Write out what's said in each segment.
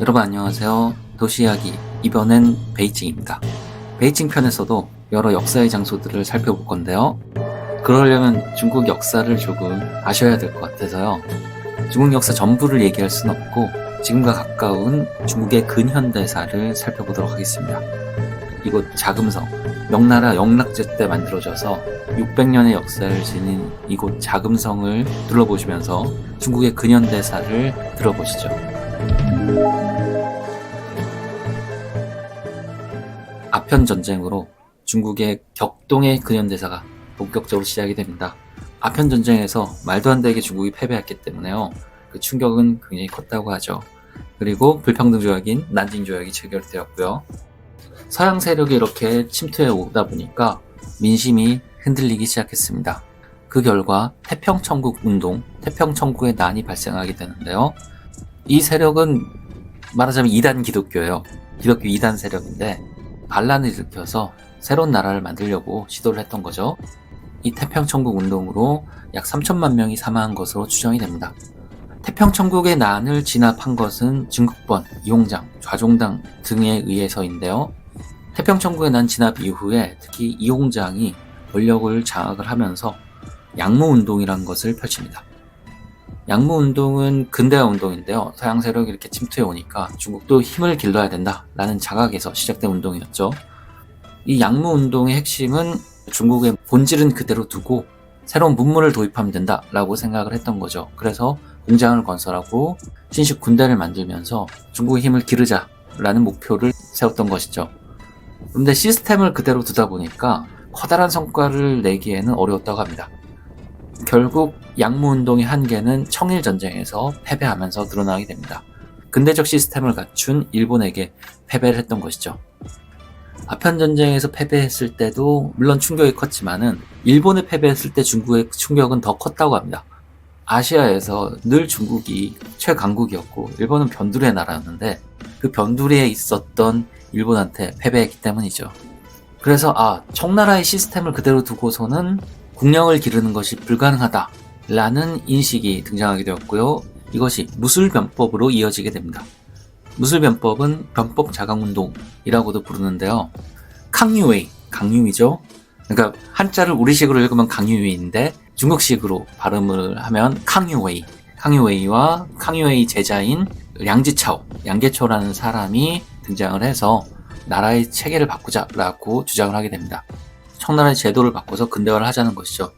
여러분 안녕하세요. 도시이야기 이번엔 베이징입니다. 베이징 편에서도 여러 역사의 장소들을 살펴볼 건데요. 그러려면 중국 역사를 조금 아셔야 될 것 같아서요. 중국 역사 전부를 얘기할 순 없고 지금과 가까운 중국의 근현대사를 살펴보도록 하겠습니다. 이곳 자금성, 명나라 영락제 때 만들어져서 600년의 역사를 지닌 이곳 자금성을 둘러보시면서 중국의 근현대사를 들어보시죠. 아편 전쟁으로 중국의 격동의 근현대사가 본격적으로 시작이 됩니다. 아편 전쟁에서 말도 안 되게 중국이 패배했기 때문에요. 그 충격은 굉장히 컸다고 하죠. 그리고 불평등 조약인 난징 조약이 체결되었고요. 서양 세력이 이렇게 침투해 오다 보니까 민심이 흔들리기 시작했습니다. 그 결과 태평천국 운동, 태평천국의 난이 발생하게 되는데요. 이 세력은 말하자면 2단 기독교예요. 기독교 2단 세력인데 반란을 일으켜서 새로운 나라를 만들려고 시도를 했던 거죠. 이 태평천국 운동으로 약 3천만 명이 사망한 것으로 추정이 됩니다. 태평천국의 난을 진압한 것은 증국번, 이홍장, 좌종당 등에 의해서인데요. 태평천국의 난 진압 이후에 특히 이홍장이 권력을 장악을 하면서 양무운동이라는 것을 펼칩니다. 양무운동은 근대화 운동인데요. 서양 세력이 이렇게 침투해 오니까 중국도 힘을 길러야 된다라는 자각에서 시작된 운동이었죠. 이 양무운동의 핵심은 중국의 본질은 그대로 두고 새로운 문물을 도입하면 된다라고 생각을 했던 거죠. 그래서 공장을 건설하고 신식 군대를 만들면서 중국의 힘을 기르자라는 목표를 세웠던 것이죠. 그런데 시스템을 그대로 두다 보니까 커다란 성과를 내기에는 어려웠다고 합니다. 결국 양무운동의 한계는 청일전쟁에서 패배하면서 드러나게 됩니다. 근대적 시스템을 갖춘 일본에게 패배를 했던 것이죠. 아편전쟁에서 패배했을 때도 물론 충격이 컸지만은 일본에 패배했을 때 중국의 충격은 더 컸다고 합니다. 아시아에서 늘 중국이 최강국이었고 일본은 변두리의 나라였는데 그 변두리에 있었던 일본한테 패배했기 때문이죠. 그래서 청나라의 시스템을 그대로 두고서는 국력을 기르는 것이 불가능하다라는 인식이 등장하게 되었고요. 이것이 무술변법으로 이어지게 됩니다. 무술변법은 변법 자강운동이라고도 부르는데요. 강유웨이, 강유이죠. 그러니까 한자를 우리식으로 읽으면 강유웨이인데 중국식으로 발음을 하면 강유웨이. 강유웨이와 강유웨이 제자인 량지차오, 양계초라는 사람이 등장을 해서 나라의 체계를 바꾸자라고 주장을 하게 됩니다. 청나라의 제도를 바꿔서 근대화를 하자는 것이죠.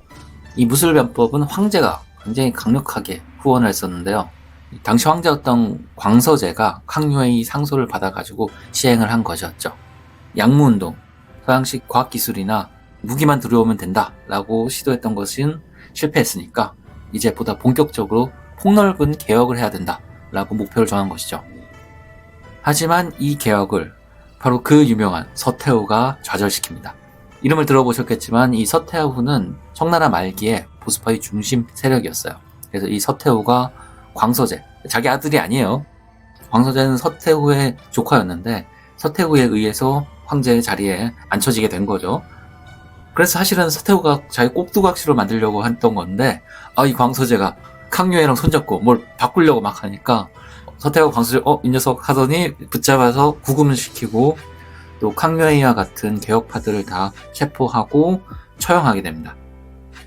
이 무술변법은 황제가 굉장히 강력하게 후원을 했었는데요. 당시 황제였던 광서제가 강유웨이 상소를 받아가지고 시행을 한 것이었죠. 양무운동, 서양식 과학기술이나 무기만 들여오면 된다라고 시도했던 것은 실패했으니까 이제 보다 본격적으로 폭넓은 개혁을 해야 된다라고 목표를 정한 것이죠. 하지만 이 개혁을 바로 그 유명한 서태후가 좌절시킵니다. 이름을 들어보셨겠지만 이 서태후는 청나라 말기에 보수파의 중심 세력이었어요. 그래서 이 서태후가 광서제, 자기 아들이 아니에요. 광서제는 서태후의 조카였는데 서태후에 의해서 황제의 자리에 앉혀지게 된 거죠. 그래서 사실은 서태후가 자기 꼭두각시로 만들려고 했던 건데 이 광서제가 강유회랑 손잡고 뭘 바꾸려고 막 하니까 서태후가 광서제 이 녀석 하더니 붙잡아서 구금을 시키고 또 강유회와 같은 개혁파들을 다 체포하고 처형하게 됩니다.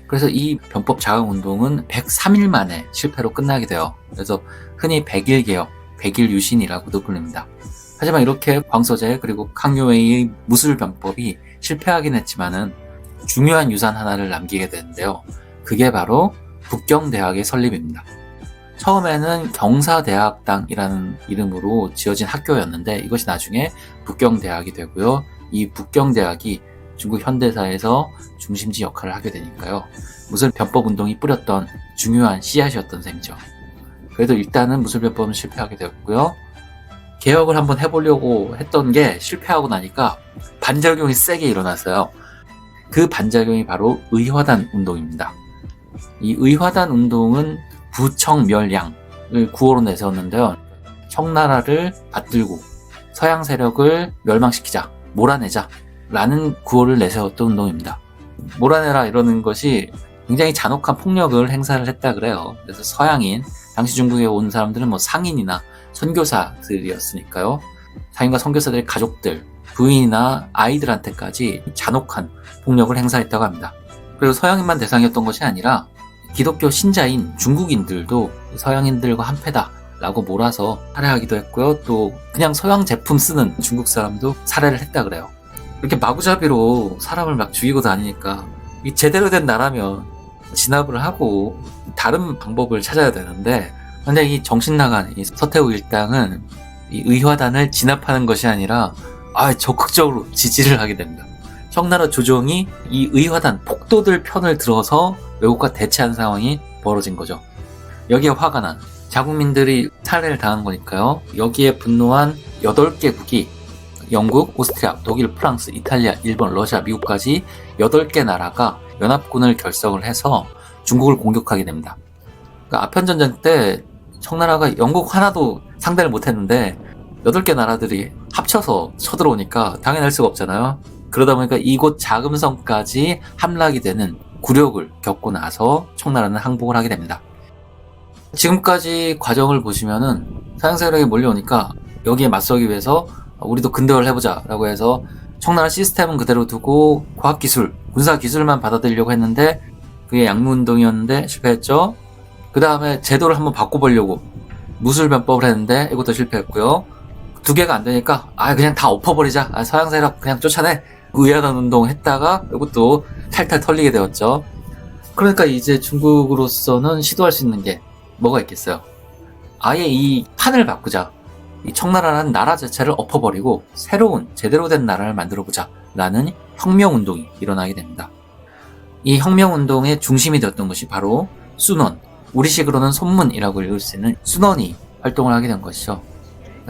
그래서 이 변법 자강운동은 103일 만에 실패로 끝나게 돼요. 그래서 흔히 백일개혁, 백일유신이라고도 불립니다. 하지만 이렇게 광서제 그리고 강유회의 무술변법이 실패하긴 했지만은 중요한 유산 하나를 남기게 되는데요. 그게 바로 북경대학의 설립입니다. 처음에는 경사대학당이라는 이름으로 지어진 학교였는데 이것이 나중에 북경대학이 되고요. 이 북경대학이 중국 현대사에서 중심지 역할을 하게 되니까요. 무술변법운동이 뿌렸던 중요한 씨앗이었던 셈이죠. 그래도 일단은 무술변법은 실패하게 되었고요. 개혁을 한번 해보려고 했던 게 실패하고 나니까 반작용이 세게 일어났어요. 그 반작용이 바로 의화단 운동입니다. 이 의화단 운동은 부청멸양을 구호로 내세웠는데요. 청나라를 받들고 서양 세력을 멸망시키자, 몰아내자 라는 구호를 내세웠던 운동입니다. 몰아내라 이러는 것이 굉장히 잔혹한 폭력을 행사를 했다 그래요. 그래서 서양인, 당시 중국에 온 사람들은 상인이나 선교사들이었으니까요. 상인과 선교사들의 가족들, 부인이나 아이들한테까지 잔혹한 폭력을 행사했다고 합니다. 그리고 서양인만 대상이었던 것이 아니라 기독교 신자인 중국인들도 서양인들과 한패다라고 몰아서 살해하기도 했고요. 또 그냥 서양 제품 쓰는 중국 사람도 살해를 했다 그래요. 이렇게 마구잡이로 사람을 막 죽이고 다니니까 이 제대로 된 나라면 진압을 하고 다른 방법을 찾아야 되는데, 근데 이 정신 나간 이 서태후 일당은 이 의화단을 진압하는 것이 아니라 적극적으로 지지를 하게 됩니다. 청나라 조정이 이 의화단 폭도들 편을 들어서 외국과 대치한 상황이 벌어진 거죠. 여기에 화가 난 자국민들이 살해를 당한 거니까요. 여기에 분노한 8개국이 영국, 오스트리아, 독일, 프랑스, 이탈리아, 일본, 러시아, 미국까지 8개 나라가 연합군을 결성을 해서 중국을 공격하게 됩니다. 그러니까 아편전쟁 때 청나라가 영국 하나도 상대를 못했는데 8개 나라들이 합쳐서 쳐들어오니까 당연할 수가 없잖아요. 그러다 보니까 이곳 자금성까지 함락이 되는 굴욕을 겪고 나서 청나라는 항복을 하게 됩니다. 지금까지 과정을 보시면은 서양 세력이 몰려오니까 여기에 맞서기 위해서 우리도 근대화를 해보자 라고 해서 청나라 시스템은 그대로 두고 과학기술, 군사기술만 받아들이려고 했는데 그게 양무운동이었는데 실패했죠. 그 다음에 제도를 한번 바꿔보려고 무술변법을 했는데 이것도 실패했고요. 2개가 안 되니까 그냥 다 엎어버리자, 서양 세력 그냥 쫓아내, 의화단 운동 했다가 이것도 탈탈 털리게 되었죠. 그러니까 이제 중국으로서는 시도할 수 있는 게 뭐가 있겠어요. 아예 이 판을 바꾸자, 이 청나라라는 나라 자체를 엎어버리고 새로운 제대로 된 나라를 만들어보자 라는 혁명운동이 일어나게 됩니다. 이 혁명운동의 중심이 되었던 것이 바로 순원, 우리식으로는 손문이라고 읽을 수 있는 순원이 활동을 하게 된 것이죠.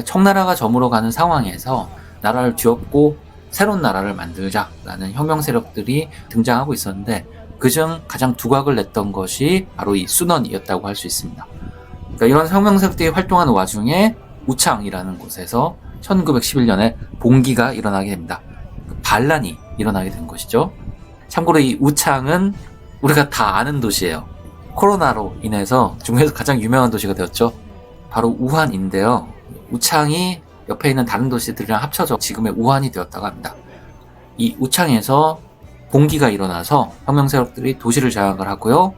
청나라가 저물어가는 상황에서 나라를 뒤엎고 새로운 나라를 만들자라는 혁명 세력들이 등장하고 있었는데, 그중 가장 두각을 냈던 것이 바로 이 순원이었다고 할 수 있습니다. 그러니까 이런 혁명 세력들이 활동하는 와중에 우창이라는 곳에서 1911년에 봉기가 일어나게 됩니다. 반란이 일어나게 된 것이죠. 참고로 이 우창은 우리가 다 아는 도시예요. 코로나로 인해서 중국에서 가장 유명한 도시가 되었죠. 바로 우한인데요. 우창이 옆에 있는 다른 도시들이랑 합쳐져 지금의 우한이 되었다고 합니다. 이 우창에서 봉기가 일어나서 혁명 세력들이 도시를 장악을 하고요.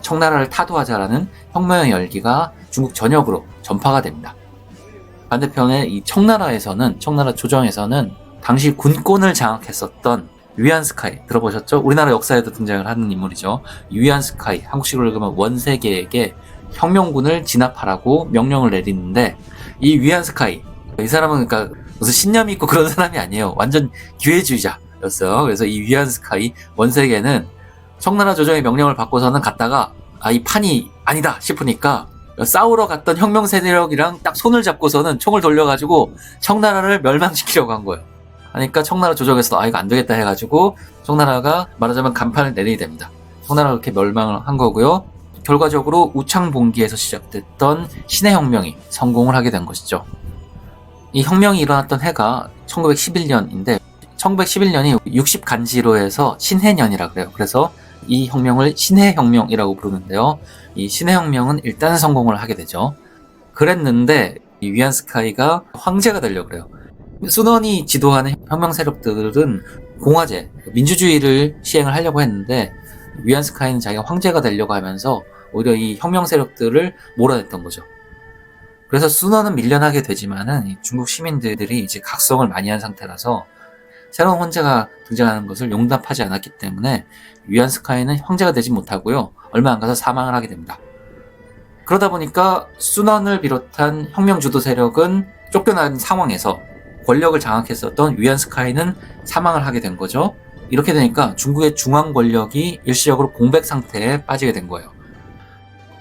청나라를 타도하자라는 혁명의 열기가 중국 전역으로 전파가 됩니다. 반대편에 이 청나라에서는, 청나라 조정에서는 당시 군권을 장악했었던 위안스카이 들어보셨죠? 우리나라 역사에도 등장을 하는 인물이죠. 위안스카이, 한국식으로 읽으면 원세계에게 혁명군을 진압하라고 명령을 내리는데, 이 위안스카이, 이 사람은 그러니까 무슨 신념이 있고 그런 사람이 아니에요. 완전 기회주의자였어요. 그래서 이 위안스카이 원세계는 청나라 조정의 명령을 받고서는 갔다가 이 판이 아니다 싶으니까 싸우러 갔던 혁명 세력이랑 딱 손을 잡고서는 총을 돌려가지고 청나라를 멸망시키려고 한 거예요. 그러니까 청나라 조정에서 이거 안 되겠다 해가지고 청나라가 말하자면 간판을 내리게 됩니다. 청나라가 그렇게 멸망을 한 거고요. 결과적으로 우창봉기에서 시작됐던 신해혁명이 성공을 하게 된 것이죠. 이 혁명이 일어났던 해가 1911년인데 1911년이 60간지로 해서 신해년이라 그래요. 그래서 이 혁명을 신해혁명이라고 부르는데요. 이 신해혁명은 일단 성공을 하게 되죠. 그랬는데 이 위안스카이가 황제가 되려고 그래요. 순원이 지도하는 혁명 세력들은 공화제, 민주주의를 시행을 하려고 했는데 위안스카이는 자기가 황제가 되려고 하면서 오히려 이 혁명 세력들을 몰아냈던 거죠. 그래서 순원은 밀려나게 되지만은 중국 시민들이 이제 각성을 많이 한 상태라서 새로운 황제가 등장하는 것을 용납하지 않았기 때문에 위안스카이는 황제가 되지 못하고요. 얼마 안 가서 사망을 하게 됩니다. 그러다 보니까 순원을 비롯한 혁명 주도 세력은 쫓겨난 상황에서 권력을 장악했었던 위안스카이는 사망을 하게 된 거죠. 이렇게 되니까 중국의 중앙 권력이 일시적으로 공백 상태에 빠지게 된 거예요.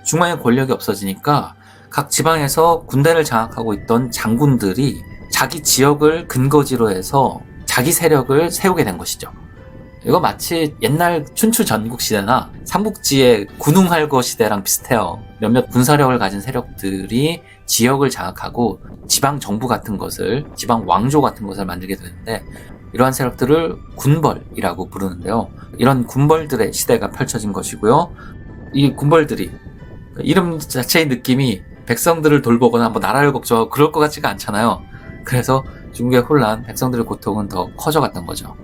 중앙의 권력이 없어지니까 각 지방에서 군대를 장악하고 있던 장군들이 자기 지역을 근거지로 해서 자기 세력을 세우게 된 것이죠. 이거 마치 옛날 춘추 전국시대나 삼국지의 군웅할거 시대랑 비슷해요. 몇몇 군사력을 가진 세력들이 지역을 장악하고 지방 정부 같은 것을, 지방 왕조 같은 것을 만들게 되는데, 이러한 세력들을 군벌이라고 부르는데요. 이런 군벌들의 시대가 펼쳐진 것이고요. 이 군벌들이 이름 자체의 느낌이 백성들을 돌보거나 뭐 나라를 걱정하고 그럴 것 같지가 않잖아요. 그래서 중국의 혼란, 백성들의 고통은 더 커져갔던 거죠.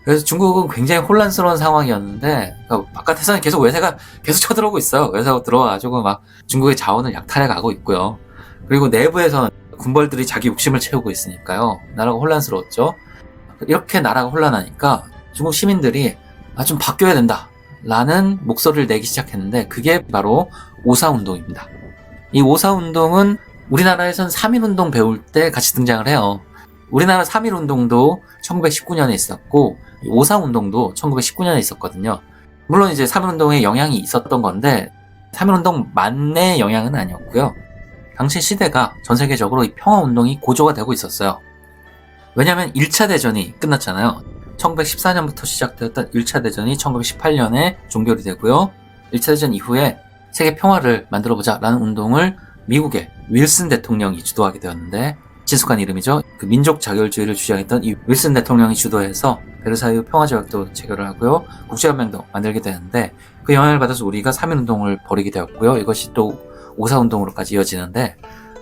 그래서 중국은 굉장히 혼란스러운 상황이었는데, 그러니까 바깥에서는 계속 외세가 계속 쳐들어오고 있어요. 외세가 들어와가지고 막 중국의 자원을 약탈해가고 있고요. 그리고 내부에서는 군벌들이 자기 욕심을 채우고 있으니까요. 나라가 혼란스러웠죠. 이렇게 나라가 혼란하니까 중국 시민들이 좀 바뀌어야 된다 라는 목소리를 내기 시작했는데, 그게 바로 오사운동입니다. 이 오사운동은 우리나라에선 3.1운동 배울 때 같이 등장을 해요. 우리나라 3.1운동도 1919년에 있었고 5.4운동도 1919년에 있었거든요. 물론 이제 3.1운동에 영향이 있었던 건데 3.1운동 만의 영향은 아니었고요. 당시 시대가 전 세계적으로 이 평화운동이 고조가 되고 있었어요. 왜냐하면 1차 대전이 끝났잖아요. 1914년부터 시작되었던 1차 대전이 1918년에 종결이 되고요. 1차 대전 이후에 세계 평화를 만들어보자 라는 운동을 미국의 윌슨 대통령이 주도하게 되었는데, 친숙한 이름이죠. 그 민족 자결주의를 주장했던 이 윌슨 대통령이 주도해서 베르사유 평화조약도 체결을 하고요. 국제연맹도 만들게 되는데, 그 영향을 받아서 우리가 3.1운동을 벌이게 되었고요. 이것이 또 5.4운동으로까지 이어지는데,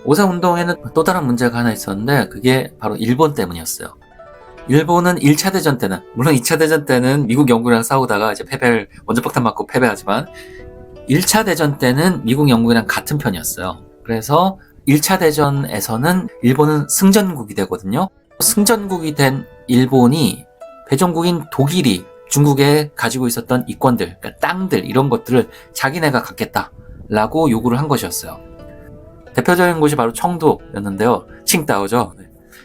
5.4운동에는 또 다른 문제가 하나 있었는데, 그게 바로 일본 때문이었어요. 일본은 1차 대전 때는, 물론 2차 대전 때는 미국 영국이랑 싸우다가 이제 먼저 폭탄 맞고 패배하지만 1차 대전 때는 미국 영국이랑 같은 편이었어요. 그래서 1차 대전에서는 일본은 승전국이 되거든요. 승전국이 된 일본이 패전국인 독일이 중국에 가지고 있었던 이권들, 그러니까 땅들 이런 것들을 자기네가 갖겠다라고 요구를 한 것이었어요. 대표적인 곳이 바로 청도였는데요. 칭다오죠.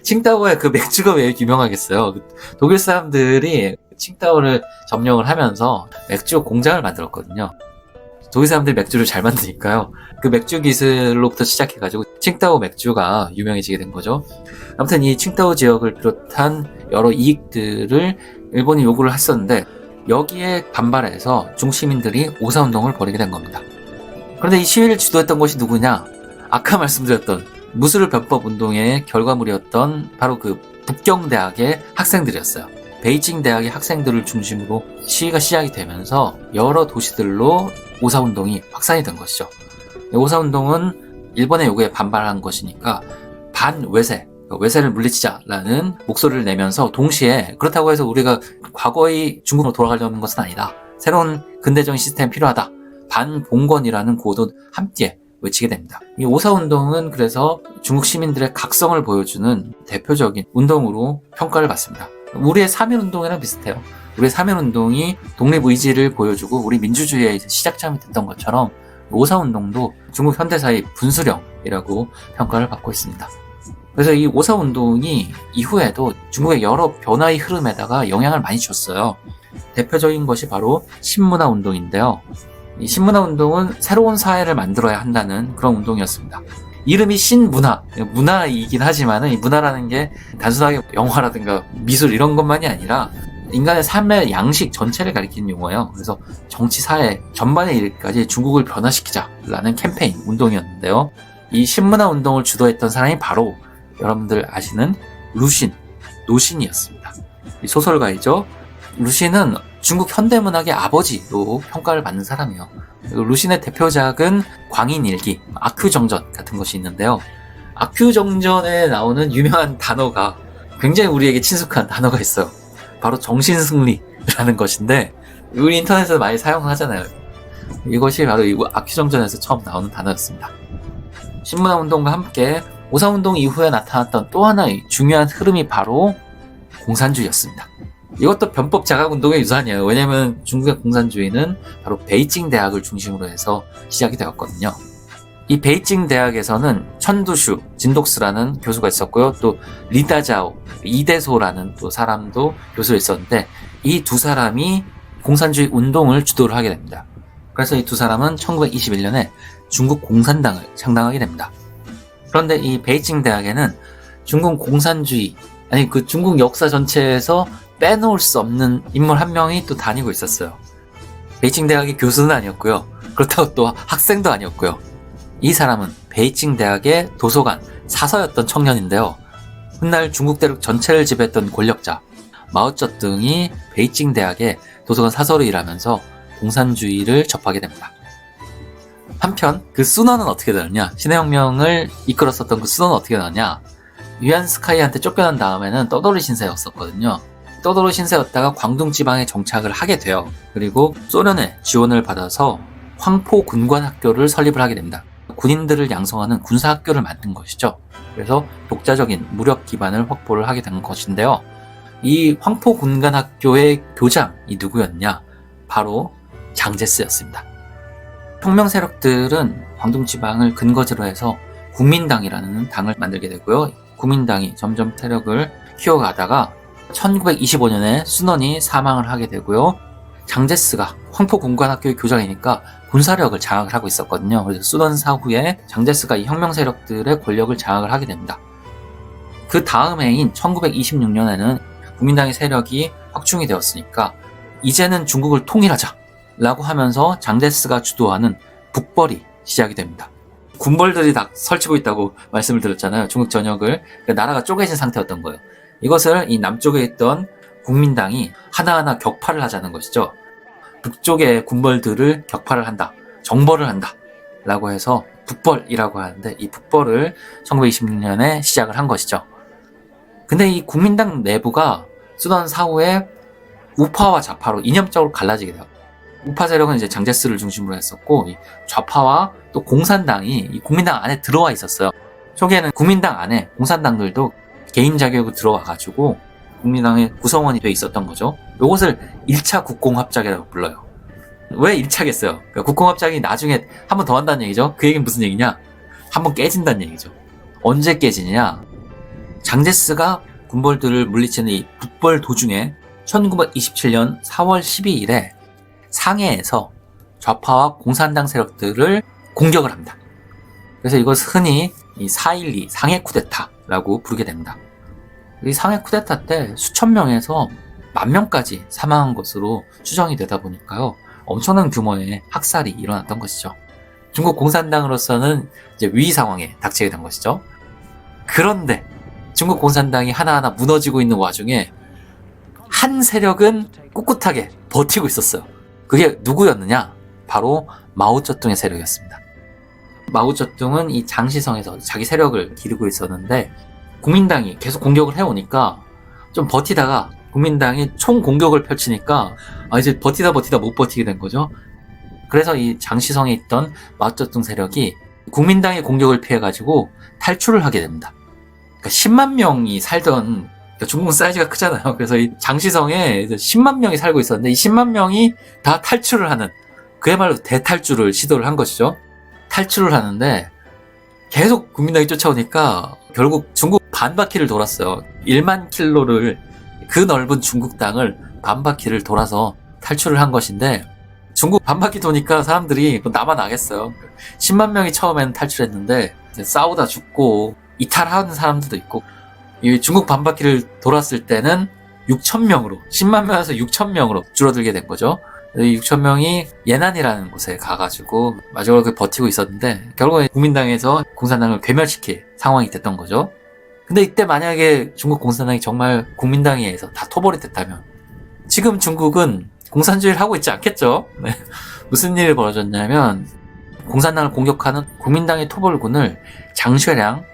칭다오의 그 맥주가 왜 유명하겠어요. 독일 사람들이 칭다오를 점령을 하면서 맥주 공장을 만들었거든요. 독일 사람들이 맥주를 잘 만드니까요. 그 맥주 기술로부터 시작해가지고 칭다오 맥주가 유명해지게 된 거죠. 아무튼 이 칭다오 지역을 비롯한 여러 이익들을 일본이 요구를 했었는데, 여기에 반발해서 중국 시민들이 오사운동을 벌이게 된 겁니다. 그런데 이 시위를 주도했던 것이 누구냐? 아까 말씀드렸던 무술 변법 운동의 결과물이었던 바로 그 북경대학의 학생들이었어요. 베이징 대학의 학생들을 중심으로 시위가 시작이 되면서 여러 도시들로 오사운동이 확산이 된 것이죠. 오사운동은 일본의 요구에 반발한 것이니까 반외세, 외세를 물리치자라는 목소리를 내면서 동시에, 그렇다고 해서 우리가 과거의 중국으로 돌아가려는 것은 아니다, 새로운 근대적인 시스템이 필요하다, 반봉건이라는 구호도 함께 외치게 됩니다. 이 오사운동은 그래서 중국 시민들의 각성을 보여주는 대표적인 운동으로 평가를 받습니다. 우리의 3.1운동이랑 비슷해요. 우리의 3.1운동이 독립의지를 보여주고 우리 민주주의의 시작점이 됐던 것처럼 5.4운동도 중국 현대사의 분수령이라고 평가를 받고 있습니다. 그래서 이 5.4운동이 이후에도 중국의 여러 변화의 흐름에다가 영향을 많이 줬어요. 대표적인 것이 바로 신문화운동인데요. 이 신문화운동은 새로운 사회를 만들어야 한다는 그런 운동이었습니다. 이름이 신문화, 문화이긴 하지만 이 문화라는 게 단순하게 영화라든가 미술 이런 것만이 아니라 인간의 삶의 양식 전체를 가리키는 용어예요. 그래서 정치, 사회 전반의 일까지 중국을 변화시키자라는 캠페인 운동이었는데요. 이 신문화 운동을 주도했던 사람이 바로 여러분들 아시는 노신이었습니다. 이 소설가이죠. 루신은 중국 현대문학의 아버지로 평가를 받는 사람이에요. 루신의 대표작은 광인일기, 아큐정전 같은 것이 있는데요. 아큐정전에 나오는 유명한 단어가, 굉장히 우리에게 친숙한 단어가 있어요. 바로 정신승리라는 것인데, 우리 인터넷에서 많이 사용하잖아요. 이것이 바로 이 아큐정전에서 처음 나오는 단어였습니다. 신문화운동과 함께 5.4운동 이후에 나타났던 또 하나의 중요한 흐름이 바로 공산주의였습니다. 이것도 변법 자각운동의 유산이에요. 왜냐하면 중국의 공산주의는 바로 베이징 대학을 중심으로 해서 시작이 되었거든요. 이 베이징 대학에서는 천두슈, 진독스라는 교수가 있었고요. 또 리다자오, 이대소라는 또 사람도 교수가 있었는데, 이 두 사람이 공산주의 운동을 주도를 하게 됩니다. 그래서 이 두 사람은 1921년에 중국 공산당을 창당하게 됩니다. 그런데 이 베이징 대학에는 중국 공산주의, 그 중국 역사 전체에서 빼놓을 수 없는 인물 한 명이 또 다니고 있었어요. 베이징 대학의 교수는 아니었고요. 그렇다고 또 학생도 아니었고요. 이 사람은 베이징 대학의 도서관 사서였던 청년인데요. 훗날 중국 대륙 전체를 지배했던 권력자 마오쩌둥이 베이징 대학의 도서관 사서로 일하면서 공산주의를 접하게 됩니다. 한편 그 수너는 어떻게 되느냐, 신해혁명을 이끌었었던 그 수너는 어떻게 되느냐, 위안 스카이한테 쫓겨난 다음에는 떠돌이 신세였었거든요. 떠돌이 신세였다가 광둥 지방에 정착을 하게 돼요. 그리고 소련의 지원을 받아서 황포 군관학교를 설립을 하게 됩니다. 군인들을 양성하는 군사학교를 만든 것이죠. 그래서 독자적인 무력 기반을 확보를 하게 된 것인데요. 이 황포 군관학교의 교장이 누구였냐? 바로 장제스였습니다. 혁명 세력들은 광둥 지방을 근거지로 해서 국민당이라는 당을 만들게 되고요. 국민당이 점점 세력을 키워가다가 1925년에 순원이 사망을 하게 되고요. 장제스가 황포 군관학교의 교장이니까 군사력을 장악을 하고 있었거든요. 그래서 순원 사후에 장제스가 이 혁명 세력들의 권력을 장악을 하게 됩니다. 그 다음 해인 1926년에는 국민당의 세력이 확충이 되었으니까 이제는 중국을 통일하자 라고 하면서 장제스가 주도하는 북벌이 시작이 됩니다. 군벌들이 다 설치고 있다고 말씀을 드렸잖아요. 중국 전역을. 그러니까 나라가 쪼개진 상태였던 거예요. 이것을 이 남쪽에 있던 국민당이 하나하나 격파를 하자는 것이죠. 북쪽의 군벌들을 격파를 한다, 정벌을 한다 라고 해서 북벌이라고 하는데, 이 북벌을 1926년에 시작을 한 것이죠. 근데 이 국민당 내부가 순원 사후에 우파와 좌파로 이념적으로 갈라지게 돼요. 우파 세력은 이제 장제스를 중심으로 했었고, 이 좌파와 또 공산당이 이 국민당 안에 들어와 있었어요. 초기에는 국민당 안에 공산당들도 개인 자격으로 들어와가지고 국민당의 구성원이 돼 있었던 거죠. 이것을 1차 국공합작이라고 불러요. 왜 1차겠어요? 그러니까 국공합작이 나중에 한 번 더 한다는 얘기죠. 그 얘기는 무슨 얘기냐? 한 번 깨진다는 얘기죠. 언제 깨지느냐? 장제스가 군벌들을 물리치는 이 북벌 도중에 1927년 4월 12일에 상해에서 좌파와 공산당 세력들을 공격을 합니다. 그래서 이것을 흔히 이 4.12 상해 쿠데타라고 부르게 됩니다. 이 상해 쿠데타 때 수천 명에서 10,000명까지 사망한 것으로 추정이 되다 보니까요, 엄청난 규모의 학살이 일어났던 것이죠. 중국 공산당으로서는 이제 위기 상황에 닥치게 된 것이죠. 그런데 중국 공산당이 하나하나 무너지고 있는 와중에 한 세력은 꿋꿋하게 버티고 있었어요. 그게 누구였느냐? 바로 마오쩌둥의 세력이었습니다. 마오쩌둥은 이 장시성에서 자기 세력을 기르고 있었는데, 국민당이 계속 공격을 해오니까 좀 버티다가 국민당이 총 공격을 펼치니까 이제 버티다 못 버티게 된 거죠. 그래서 이 장시성에 있던 마오쩌둥 세력이 국민당의 공격을 피해가지고 탈출을 하게 됩니다. 그러니까 10만 명이 살던, 그러니까 중국은 사이즈가 크잖아요. 그래서 이 장시성에 10만 명이 살고 있었는데, 이 10만 명이 다 탈출을 하는, 그야말로 대탈출을 시도를 한 것이죠. 탈출을 하는데 계속 국민당이 쫓아오니까 결국 중국 반바퀴를 돌았어요. 1만 킬로를, 그 넓은 중국 땅을 반바퀴를 돌아서 탈출을 한 것인데, 중국 반바퀴 도니까 사람들이 나만 나겠어요. 10만 명이 처음에는 탈출했는데 싸우다 죽고 이탈하는 사람들도 있고, 이 중국 반바퀴를 돌았을 때는 6,000명으로, 10만 명에서 6,000명으로 줄어들게 된 거죠. 6,000명이 예난이라는 곳에 가가지고 마지막으로 버티고 있었는데, 결국에 국민당에서 공산당을 괴멸시킬 상황이 됐던 거죠. 근데 이때 만약에 중국 공산당이 정말 국민당에 의해서 다 토벌이 됐다면 지금 중국은 공산주의를 하고 있지 않겠죠? 네. 무슨 일이 벌어졌냐면, 공산당을 공격하는 국민당의 토벌군을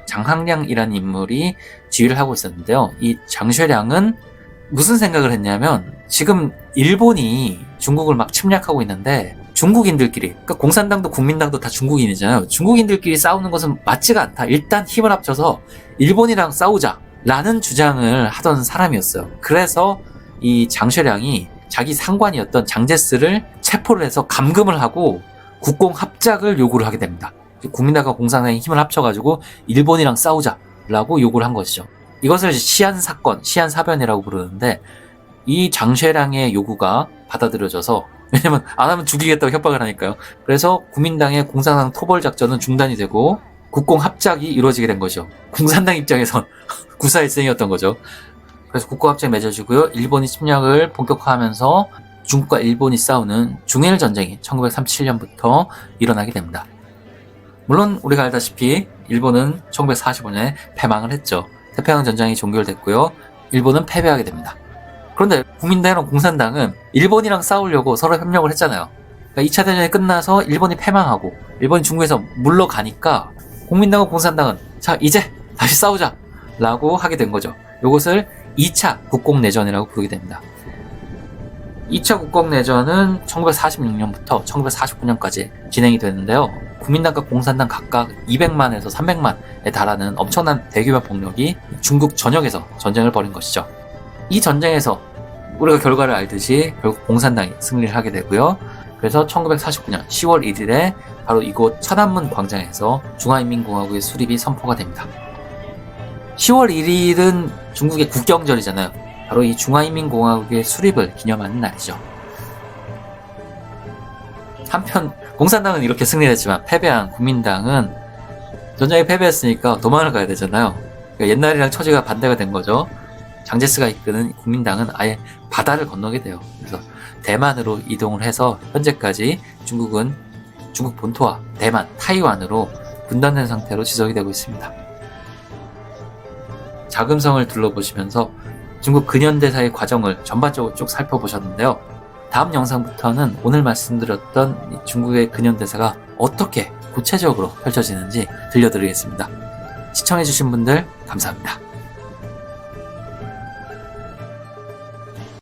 장항량이라는 인물이 지휘를 하고 있었는데요. 이 장쉐량은 무슨 생각을 했냐면, 지금 일본이 중국을 막 침략하고 있는데 중국인들끼리, 그러니까 공산당도 국민당도 다 중국인이잖아요. 중국인들끼리 싸우는 것은 맞지가 않다. 일단 힘을 합쳐서 일본이랑 싸우자라는 주장을 하던 사람이었어요. 그래서 이 장쉐량이 자기 상관이었던 장제스를 체포를 해서 감금을 하고 국공합작을 요구를 하게 됩니다. 국민당과 공산당이 힘을 합쳐가지고 일본이랑 싸우자라고 요구를 한 것이죠. 이것을 시안사건, 시안사변이라고 부르는데, 이 장쉐량의 요구가 받아들여져서, 왜냐면 안 하면 죽이겠다고 협박을 하니까요. 그래서 국민당의 공산당 토벌 작전은 중단이 되고 국공합작이 이루어지게 된 거죠. 공산당 입장에선 구사일생이었던 거죠. 그래서 국공합작이 맺어지고요. 일본이 침략을 본격화하면서 중국과 일본이 싸우는 중일 전쟁이 1937년부터 일어나게 됩니다. 물론 우리가 알다시피 일본은 1945년에 패망을 했죠. 태평양 전쟁이 종결됐고요. 일본은 패배하게 됩니다. 그런데 국민당이랑 공산당은 일본이랑 싸우려고 서로 협력을 했잖아요. 그러니까 2차 대전이 끝나서 일본이 패망하고 일본이 중국에서 물러가니까 국민당과 공산당은 자 이제 다시 싸우자 라고 하게 된 거죠. 이것을 2차 국공내전이라고 부르게 됩니다. 2차 국공내전은 1946년부터 1949년까지 진행이 되는데요. 국민당과 공산당 각각 200만에서 300만에 달하는 엄청난 대규모 병력이 중국 전역에서 전쟁을 벌인 것이죠. 이 전쟁에서 우리가 결과를 알듯이 결국 공산당이 승리를 하게 되고요. 그래서 1949년 10월 1일에 바로 이곳 천안문 광장에서 중화인민공화국의 수립이 선포가 됩니다. 10월 1일은 중국의 국경절이잖아요. 바로 이 중화인민공화국의 수립을 기념하는 날이죠. 한편 공산당은 이렇게 승리를 했지만 패배한 국민당은 전쟁에 패배했으니까 도망을 가야 되잖아요. 그러니까 옛날이랑 처지가 반대가 된 거죠. 장제스가 이끄는 국민당은 아예 바다를 건너게 돼요. 그래서 대만으로 이동을 해서 현재까지 중국은 중국 본토와 대만, 타이완으로 분단된 상태로 지속이 되고 있습니다. 자금성을 둘러보시면서 중국 근현대사의 과정을 전반적으로 쭉 살펴보셨는데요. 다음 영상부터는 오늘 말씀드렸던 중국의 근현대사가 어떻게 구체적으로 펼쳐지는지 들려드리겠습니다. 시청해주신 분들 감사합니다.